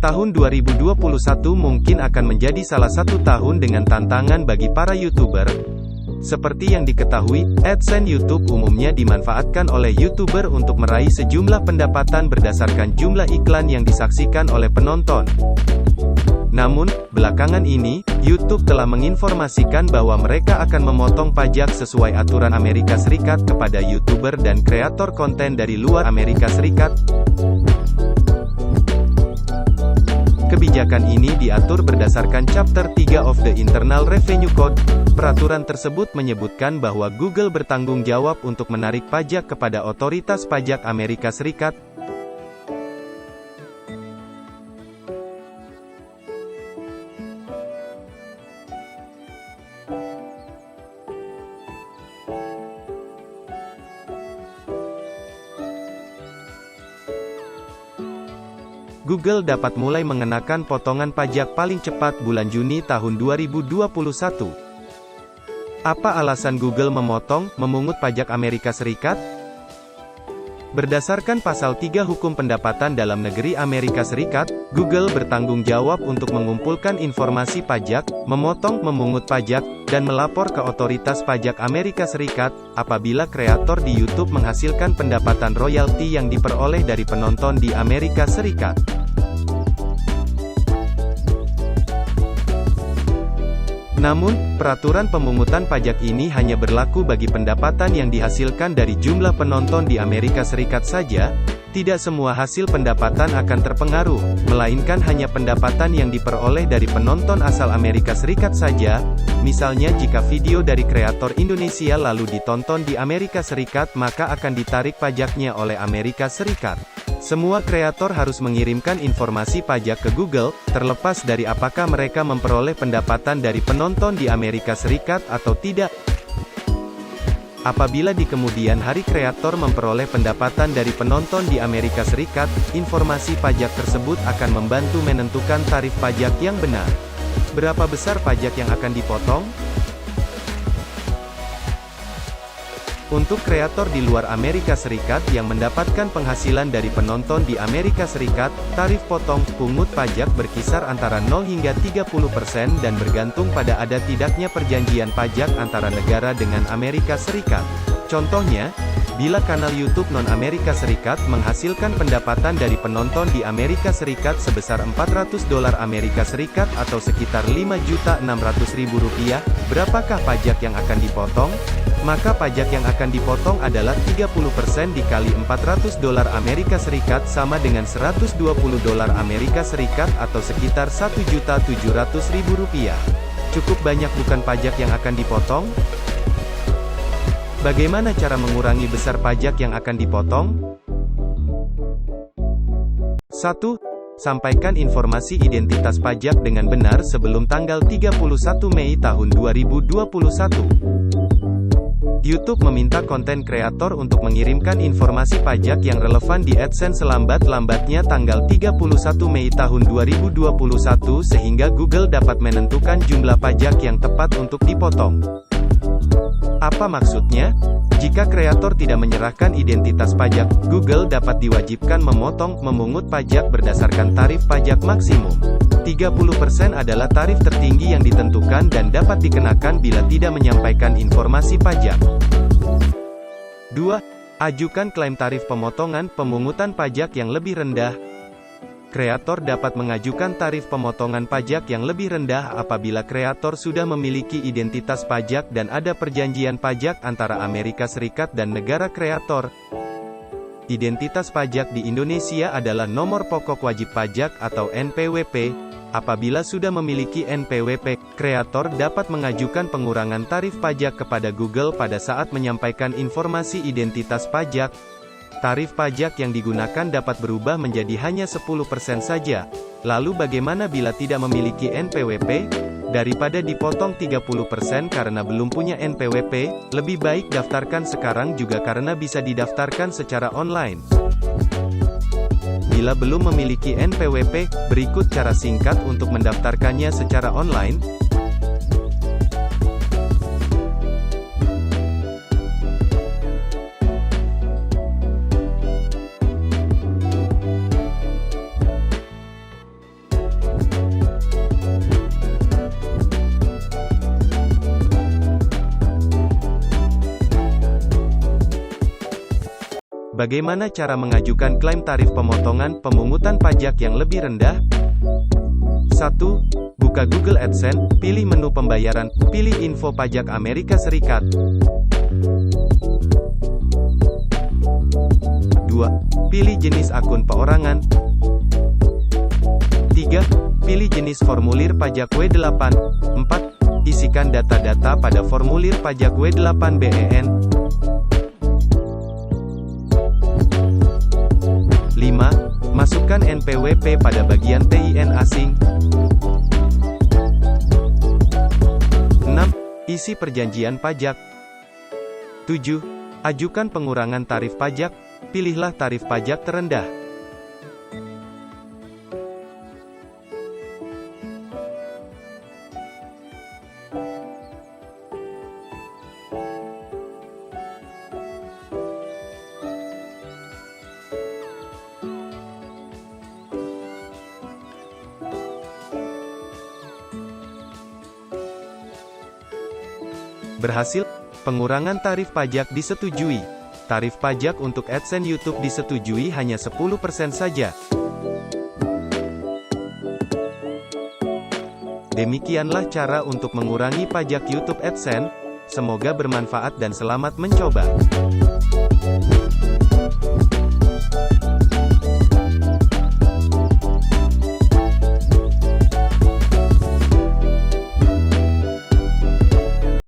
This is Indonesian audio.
Tahun 2021 mungkin akan menjadi salah satu tahun dengan tantangan bagi para YouTuber. Seperti yang diketahui, AdSense YouTube umumnya dimanfaatkan oleh YouTuber untuk meraih sejumlah pendapatan berdasarkan jumlah iklan yang disaksikan oleh penonton. Namun, belakangan ini, YouTube telah menginformasikan bahwa mereka akan memotong pajak sesuai aturan Amerika Serikat kepada YouTuber dan kreator konten dari luar Amerika Serikat. Kebijakan ini diatur berdasarkan Chapter 3 of the Internal Revenue Code. Peraturan tersebut menyebutkan bahwa Google bertanggung jawab untuk menarik pajak kepada otoritas pajak Amerika Serikat. Google dapat mulai mengenakan potongan pajak paling cepat bulan Juni tahun 2021. Apa alasan Google memungut pajak Amerika Serikat? Berdasarkan Pasal 3 Hukum Pendapatan Dalam Negeri Amerika Serikat, Google bertanggung jawab untuk mengumpulkan informasi pajak, memungut pajak, dan melapor ke otoritas pajak Amerika Serikat, apabila kreator di YouTube menghasilkan pendapatan royalti yang diperoleh dari penonton di Amerika Serikat. Namun, peraturan pemungutan pajak ini hanya berlaku bagi pendapatan yang dihasilkan dari jumlah penonton di Amerika Serikat saja. Tidak semua hasil pendapatan akan terpengaruh, melainkan hanya pendapatan yang diperoleh dari penonton asal Amerika Serikat saja. Misalnya jika video dari kreator Indonesia lalu ditonton di Amerika Serikat, maka akan ditarik pajaknya oleh Amerika Serikat. Semua kreator harus mengirimkan informasi pajak ke Google, terlepas dari apakah mereka memperoleh pendapatan dari penonton di Amerika Serikat atau tidak. Apabila di kemudian hari kreator memperoleh pendapatan dari penonton di Amerika Serikat, informasi pajak tersebut akan membantu menentukan tarif pajak yang benar. Berapa besar pajak yang akan dipotong? Untuk kreator di luar Amerika Serikat yang mendapatkan penghasilan dari penonton di Amerika Serikat, tarif potong pungut pajak berkisar antara 0 hingga 30% dan bergantung pada ada tidaknya perjanjian pajak antara negara dengan Amerika Serikat. Contohnya, bila kanal YouTube non-Amerika Serikat menghasilkan pendapatan dari penonton di Amerika Serikat sebesar $400 Amerika Serikat atau sekitar Rp5.600.000, berapakah pajak yang akan dipotong? Maka pajak yang akan dipotong adalah 30% dikali $400 Amerika Serikat sama dengan $120 Amerika Serikat atau sekitar Rp1.700.000. Cukup banyak bukan pajak yang akan dipotong? Bagaimana cara mengurangi besar pajak yang akan dipotong? 1. Sampaikan informasi identitas pajak dengan benar sebelum tanggal 31 Mei tahun 2021. YouTube meminta konten kreator untuk mengirimkan informasi pajak yang relevan di AdSense selambat-lambatnya tanggal 31 Mei tahun 2021 sehingga Google dapat menentukan jumlah pajak yang tepat untuk dipotong. Apa maksudnya? Jika kreator tidak menyerahkan identitas pajak, Google dapat diwajibkan memungut pajak berdasarkan tarif pajak maksimum. 30% adalah tarif tertinggi yang ditentukan dan dapat dikenakan bila tidak menyampaikan informasi pajak. 2. Ajukan klaim tarif pemungutan pajak yang lebih rendah. Kreator dapat mengajukan tarif pemotongan pajak yang lebih rendah apabila kreator sudah memiliki identitas pajak dan ada perjanjian pajak antara Amerika Serikat dan negara kreator. Identitas pajak di Indonesia adalah Nomor Pokok Wajib Pajak atau NPWP. Apabila sudah memiliki NPWP, kreator dapat mengajukan pengurangan tarif pajak kepada Google pada saat menyampaikan informasi identitas pajak. Tarif pajak yang digunakan dapat berubah menjadi hanya 10% saja. Lalu bagaimana bila tidak memiliki NPWP? Daripada dipotong 30% karena belum punya NPWP, lebih baik daftarkan sekarang juga karena bisa didaftarkan secara online. Bila belum memiliki NPWP, berikut cara singkat untuk mendaftarkannya secara online. Bagaimana cara mengajukan klaim tarif pemotongan pemungutan pajak yang lebih rendah? 1. Buka Google AdSense, pilih menu pembayaran, pilih info pajak Amerika Serikat. 2. Pilih jenis akun perorangan. 3. Pilih jenis formulir pajak W8. 4. Isikan data-data pada formulir pajak W8BEN. 5. Masukkan NPWP pada bagian TIN asing. 6. Isi perjanjian pajak. 7. Ajukan pengurangan tarif pajak. Pilihlah tarif pajak terendah. Berhasil, pengurangan tarif pajak disetujui. Tarif pajak untuk AdSense YouTube disetujui hanya 10% saja. Demikianlah cara untuk mengurangi pajak YouTube AdSense. Semoga bermanfaat dan selamat mencoba.